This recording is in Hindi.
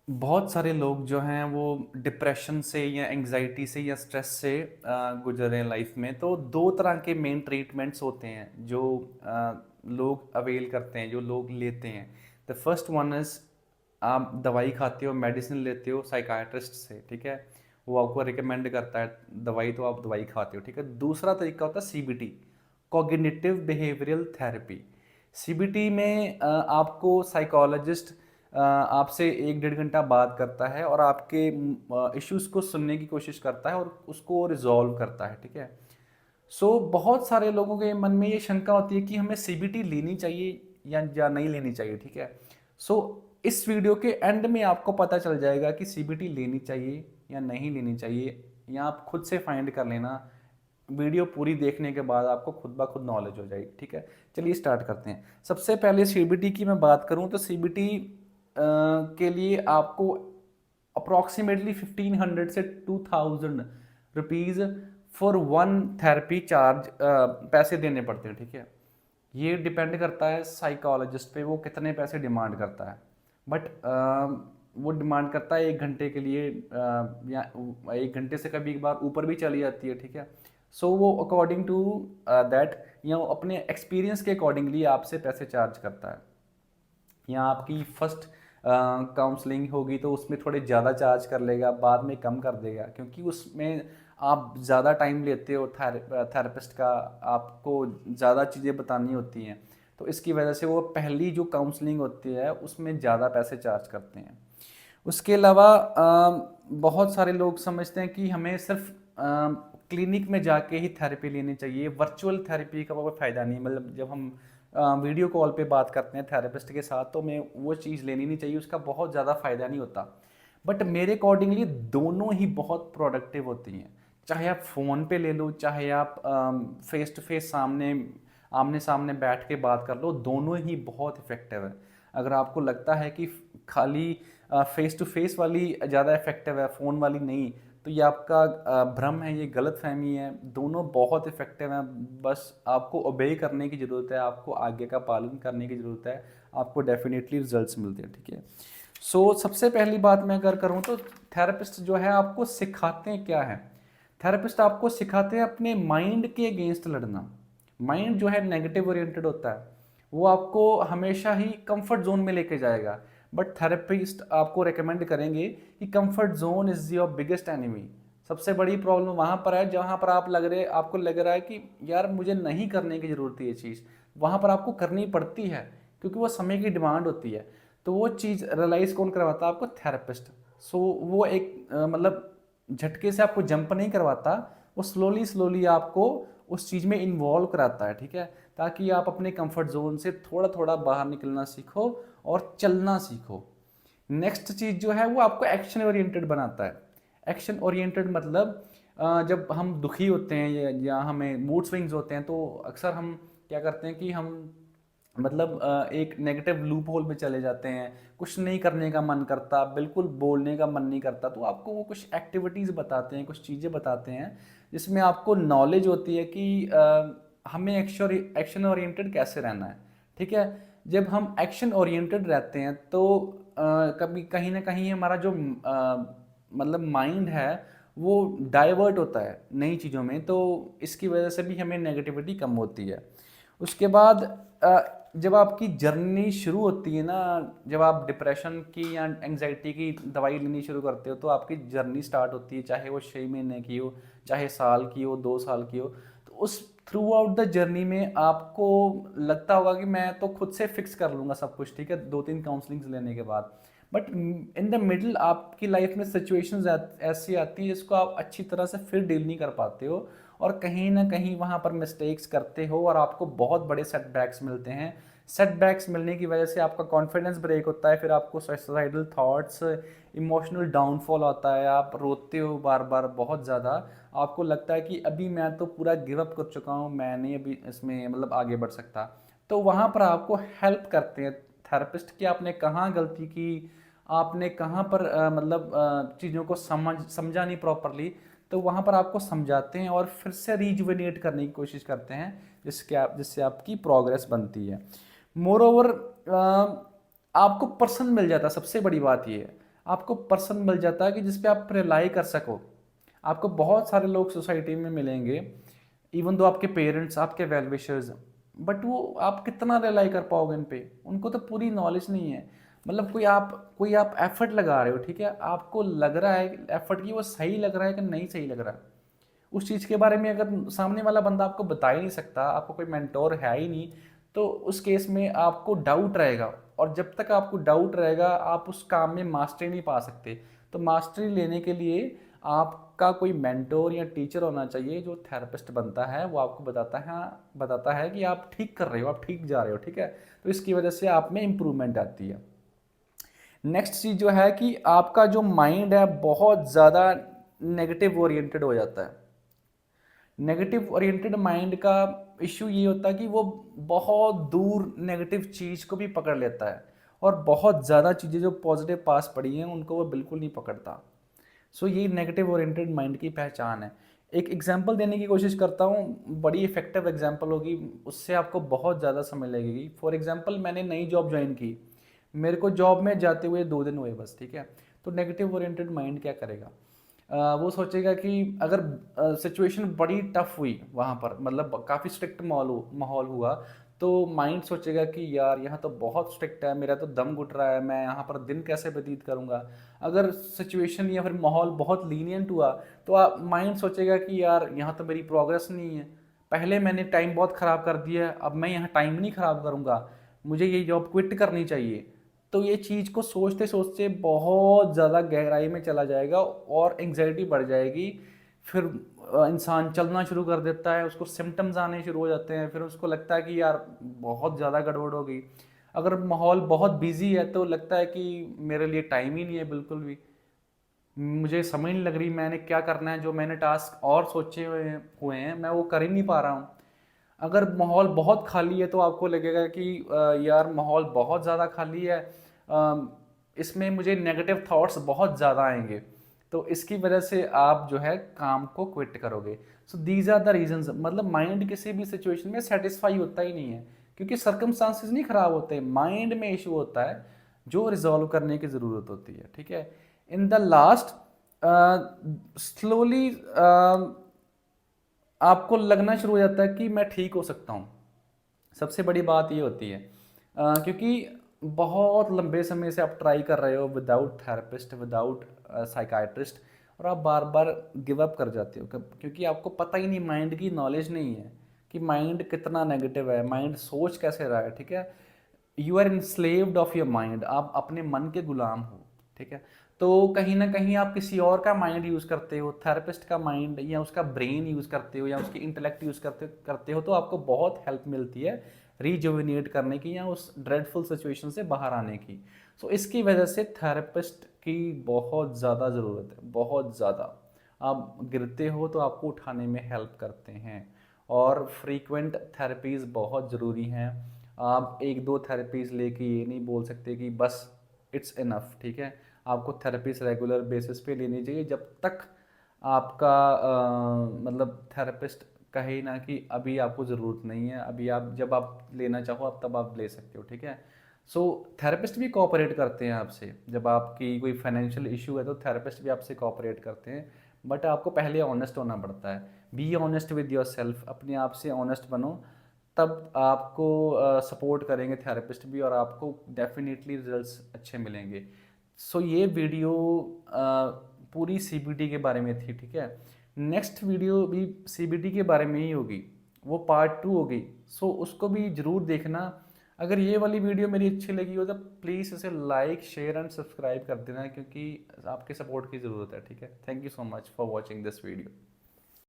बहुत सारे लोग जो हैं वो डिप्रेशन से या एंग्जाइटी से या स्ट्रेस से गुजर रहे हैं लाइफ में। तो दो तरह के मेन ट्रीटमेंट्स होते हैं जो लोग अवेल करते हैं, जो लोग लेते हैं। द फर्स्ट वन इज़, आप दवाई खाते हो, मेडिसिन लेते हो साइकाट्रिस्ट से, ठीक है। वो आपको रिकमेंड करता है दवाई, तो आप दवाई खाते हो, ठीक है। दूसरा तरीका होता है CBT, cognitive behavioural therapy. CBT में आपको साइकोलॉजिस्ट आपसे 1 डेढ़ घंटा बात करता है और आपके इश्यूज़ को सुनने की कोशिश करता है और उसको रिजॉल्व करता है, ठीक है। बहुत सारे लोगों के मन में ये शंका होती है कि हमें सीबीटी लेनी चाहिए या नहीं लेनी चाहिए, ठीक है। सो इस वीडियो के एंड में आपको पता चल जाएगा कि सीबीटी लेनी चाहिए या नहीं लेनी चाहिए, या आप खुद से फाइंड कर लेना। वीडियो पूरी देखने के बाद आपको खुद ब खुद नॉलेज हो जाएगी, ठीक है। चलिए स्टार्ट करते हैं। सबसे पहले सीबीटी की मैं बात करूं तो सीबीटी के लिए आपको अप्रॉक्सीमेटली 1500 से 2000 rupees for one therapy charge पैसे देने पड़ते हैं, ठीक है। ये डिपेंड करता है साइकोलॉजिस्ट पे, वो कितने पैसे डिमांड करता है। बट वो डिमांड करता है 1 घंटे के लिए, या 1 घंटे से कभी कभार ऊपर भी चली जाती है, ठीक है। वो अकॉर्डिंग टू दैट, या वो अपने एक्सपीरियंस के अकॉर्डिंगली आपसे पैसे चार्ज करता है। या आपकी फर्स्ट काउंसलिंग होगी तो उसमें थोड़े ज़्यादा चार्ज कर लेगा, बाद में कम कर देगा, क्योंकि उसमें आप ज़्यादा टाइम लेते हो थेरेपिस्ट का, आपको ज़्यादा चीज़ें बतानी होती हैं। तो इसकी वजह से वो पहली जो काउंसलिंग होती है उसमें ज़्यादा पैसे चार्ज करते हैं। उसके अलावा बहुत सारे लोग समझते हैं कि हमें सिर्फ क्लिनिक में जाके ही थेरेपी लेनी चाहिए, वर्चुअल थेरेपी का कोई फ़ायदा नहीं। मतलब जब हम वीडियो कॉल पे बात करते हैं थेरेपिस्ट के साथ, तो हमें वो चीज़ लेनी नहीं चाहिए, उसका बहुत ज़्यादा फ़ायदा नहीं होता। बट मेरे अकॉर्डिंगली दोनों ही बहुत प्रोडक्टिव होती हैं। चाहे आप फ़ोन पे ले लो, चाहे आप फेस टू फेस आमने सामने बैठ के बात कर लो, दोनों ही बहुत इफ़ेक्टिव है। अगर आपको लगता है कि खाली फेस टू फेस वाली ज़्यादा इफेक्टिव है, फ़ोन वाली नहीं, तो ये आपका भ्रम है, ये गलत फहमी है। दोनों बहुत इफेक्टिव हैं, बस आपको ओबे करने की ज़रूरत है, आपको आगे का पालन करने की ज़रूरत है, आपको डेफिनेटली रिजल्ट्स मिलते हैं, ठीक है। सबसे पहली बात मैं अगर करूँ तो थेरेपिस्ट जो है आपको सिखाते हैं क्या है। थेरेपिस्ट आपको सिखाते हैं अपने माइंड के अगेंस्ट लड़ना। माइंड जो है नेगेटिव ओरिएंटेड होता है, वो आपको हमेशा ही कंफर्ट जोन में लेके जाएगा। बट थेरेपिस्ट आपको रेकमेंड करेंगे कि comfort zone is your biggest enemy. सबसे बड़ी प्रॉब्लम वहाँ पर है जहाँ पर आपको लग रहा है कि यार मुझे नहीं करने की ज़रूरत है ये चीज़, वहाँ पर आपको करनी पड़ती है, क्योंकि वो समय की डिमांड होती है। तो वो चीज़ रियलाइज़ कौन करवाता है आपको? थेरेपिस्ट। वो एक मतलब झटके से आपको जंप नहीं करवाता, वो स्लोली स्लोली आपको उस चीज़ में इन्वॉल्व कराता है, ठीक है। ताकि आप अपने कंफर्ट जोन से थोड़ा थोड़ा बाहर निकलना सीखो और चलना सीखो। नेक्स्ट चीज़ जो है वो आपको एक्शन ओरिएंटेड बनाता है। एक्शन ओरिएंटेड मतलब जब हम दुखी होते हैं या हमें मूड स्विंग्स होते हैं, तो अक्सर हम क्या करते हैं कि हम मतलब एक नेगेटिव लूप होल में चले जाते हैं, कुछ नहीं करने का मन करता, बिल्कुल बोलने का मन नहीं करता। तो आपको वो कुछ एक्टिविटीज़ बताते हैं, कुछ चीज़ें बताते हैं जिसमें आपको नॉलेज होती है कि हमें एक्शन ओरिएंटेड कैसे रहना है, ठीक है। जब हम एक्शन ओरिएंटेड रहते हैं तो कभी कहीं ना कहीं हमारा जो मतलब माइंड है वो डाइवर्ट होता है नई चीज़ों में, तो इसकी वजह से भी हमें नेगेटिविटी कम होती है। उसके बाद जब आपकी जर्नी शुरू होती है ना, जब आप डिप्रेशन की या एंजाइटी की दवाई लेनी शुरू करते हो, तो आपकी जर्नी स्टार्ट होती है, चाहे वो 6 महीने की हो, चाहे साल की हो, 2 साल की हो। तो उस थ्रू आउट द जर्नी में आपको लगता होगा कि मैं तो खुद से फिक्स कर लूँगा सब कुछ, ठीक है, 2 3 काउंसलिंग्स लेने के बाद। बट इन द मिडल आपकी लाइफ में सिचुएशंस ऐसी आती है जिसको आप अच्छी तरह से फिर डील नहीं कर पाते हो, और कहीं ना कहीं वहाँ पर मिस्टेक्स करते हो और आपको बहुत बड़े सेटबैक्स मिलते हैं। सेटबैक्स मिलने की वजह से आपका कॉन्फिडेंस ब्रेक होता है, फिर आपको सुसाइडल थॉट्स, इमोशनल डाउनफॉल आता है, आप रोते हो बार बार बहुत ज़्यादा। आपको लगता है कि अभी मैं तो पूरा गिव अप कर चुका हूँ, मैं नहीं अभी इसमें मतलब आगे बढ़ सकता। तो वहाँ पर आपको हेल्प करते हैं थेरेपिस्ट कि आपने कहाँ गलती की, आपने कहाँ पर चीज़ों को समझा नहीं प्रॉपरली। तो वहाँ पर आपको समझाते हैं और फिर से रिजुविनेट करने की कोशिश करते हैं, जिससे आपकी प्रोग्रेस बनती है। मोर ओवर आपको पर्सन मिल जाता है, सबसे बड़ी बात ये है। आपको पर्सन मिल जाता है कि जिस पे आप रिलाई कर सको। आपको बहुत सारे लोग सोसाइटी में मिलेंगे, इवन दो आपके पेरेंट्स, आपके वेल विशर्स, बट वो आप कितना रिलाई कर पाओगे इन पे, उनको तो पूरी नॉलेज नहीं है। मतलब कोई आप एफर्ट लगा रहे हो, ठीक है, आपको लग रहा है एफर्ट की वो सही लग रहा है कि नहीं सही लग रहा है, उस चीज़ के बारे में अगर सामने वाला बंदा आपको बता ही नहीं सकता, आपको कोई मेंटोर है ही नहीं, तो उस केस में आपको डाउट रहेगा, और जब तक आपको डाउट रहेगा आप उस काम में मास्टरी नहीं पा सकते। तो मास्टरी लेने के लिए आपका कोई मेंटोर या टीचर होना चाहिए, जो थेरेपिस्ट बनता है, वो आपको बताता है कि आप ठीक कर रहे हो, आप ठीक जा रहे हो, ठीक है। तो इसकी वजह से आप में इम्प्रूवमेंट आती है। नेक्स्ट चीज़ जो है कि आपका जो माइंड है बहुत ज़्यादा नेगेटिव ओरिएंटेड हो जाता है। नेगेटिव ओरिएंटेड माइंड का इश्यू ये होता है कि वो बहुत दूर नेगेटिव चीज़ को भी पकड़ लेता है, और बहुत ज़्यादा चीज़ें जो पॉजिटिव पास पड़ी हैं उनको वो बिल्कुल नहीं पकड़ता। सो ये नेगेटिव ओरिएंटेड माइंड की पहचान है। एक एग्जांपल देने की कोशिश करता हूँ, बड़ी इफेक्टिव एग्जांपल होगी, उससे आपको बहुत ज़्यादा समझ लगेगी। फॉर एग्जांपल, मैंने नई जॉब ज्वाइन की, मेरे को जॉब में जाते हुए 2 दिन हुए बस, ठीक है। तो नेगेटिव ओरिएंटेड माइंड क्या करेगा, वो सोचेगा कि अगर सिचुएशन बड़ी टफ हुई वहाँ पर, मतलब काफ़ी स्ट्रिक्ट माहौल हुआ, तो माइंड सोचेगा कि यार यहाँ तो बहुत स्ट्रिक्ट है, मेरा तो दम घुट रहा है, मैं यहाँ पर दिन कैसे व्यतीत करूँगा। अगर सिचुएशन या फिर माहौल बहुत लीनियंट हुआ, तो आप माइंड सोचेगा कि यार यहाँ तो मेरी प्रोग्रेस नहीं है, पहले मैंने टाइम बहुत ख़राब कर दिया है, अब मैं यहाँ टाइम नहीं ख़राब करूँगा, मुझे ये जॉब क्विट करनी चाहिए। तो ये चीज़ को सोचते सोचते बहुत ज़्यादा गहराई में चला जाएगा और एंग्जाइटी बढ़ जाएगी। फिर इंसान चलना शुरू कर देता है, उसको सिम्टम्स आने शुरू हो जाते हैं, फिर उसको लगता है कि यार बहुत ज़्यादा गड़बड़ हो गई। अगर माहौल बहुत बिजी है तो लगता है कि मेरे लिए टाइम ही नहीं है बिल्कुल भी, मुझे समझ नहीं लग रही मैंने क्या करना है, जो मैंने टास्क और सोचे हुए हैं मैं वो कर ही नहीं पा रहा हूँ। अगर माहौल बहुत खाली है तो आपको लगेगा कि यार माहौल बहुत ज़्यादा खाली है, इसमें मुझे नेगेटिव थॉट्स बहुत ज़्यादा आएंगे, तो इसकी वजह से आप जो है काम को क्विट करोगे। So these are the reasons. मतलब माइंड किसी भी सिचुएशन में सेटिस्फाई होता ही नहीं है, क्योंकि सर्कमस्टांसेस नहीं खराब होते, माइंड में इशू होता है जो रिजॉल्व करने की ज़रूरत होती है, ठीक है। इन द लास्ट स्लोली आपको लगना शुरू हो जाता है कि मैं ठीक हो सकता हूँ। सबसे बड़ी बात ये होती है, क्योंकि बहुत लंबे समय से आप ट्राई कर रहे हो विदाउट थेरेपिस्ट, विदाउट साइकाइट्रिस्ट, और आप बार बार गिव अप कर जाते हो, क्योंकि आपको पता ही नहीं, माइंड की नॉलेज नहीं है कि माइंड कितना नेगेटिव है, माइंड सोच कैसे रहा है, ठीक है। You are enslaved of your mind, आप अपने मन के गुलाम हो, ठीक है। तो कहीं ना कहीं आप किसी और का माइंड यूज़ करते हो, थेरेपिस्ट का माइंड या उसका ब्रेन यूज़ करते हो या उसकी इंटेलेक्ट यूज़ करते हो, तो आपको बहुत हेल्प मिलती है रिजुविनेट करने की या उस ड्रेडफुल सिचुएशन से बाहर आने की। सो इसकी वजह से थेरेपिस्ट की बहुत ज़्यादा ज़रूरत है, बहुत ज़्यादा। आप गिरते हो तो आपको उठाने में हेल्प करते हैं, और फ्रीक्वेंट थेरेपीज़ बहुत ज़रूरी हैं। आप एक दो थेरेपीज़ लेके ये नहीं बोल सकते कि बस इट्स इनफ, ठीक है। आपको थेरेपीज़ रेगुलर बेसिस पे लेनी चाहिए, जब तक आपका मतलब थेरेपिस्ट कहे ना कि अभी आपको ज़रूरत नहीं है, अभी आप जब आप लेना चाहो अब तब आप ले सकते हो, ठीक है। सो थेरेपिस्ट भी कोऑपरेट करते हैं आपसे, जब आपकी कोई फाइनेंशियल इशू है तो थेरेपिस्ट भी आपसे कोऑपरेट करते हैं, बट आपको पहले ऑनेस्ट होना पड़ता है। Be honest with your self, अपने आप से ऑनेस्ट बनो, तब आपको सपोर्ट करेंगे थेरेपिस्ट भी, और आपको डेफिनेटली रिजल्ट्स अच्छे मिलेंगे। सो ये वीडियो पूरी सीबीटी के बारे में थी, ठीक है। नेक्स्ट वीडियो भी सीबीटी के बारे में ही होगी, वो पार्ट 2 होगी। सो उसको भी ज़रूर देखना। अगर ये वाली वीडियो मेरी अच्छी लगी हो तो प्लीज़ इसे लाइक, शेयर एंड सब्सक्राइब कर देना, क्योंकि आपके सपोर्ट की ज़रूरत है, ठीक है। Thank you so much for watching this video.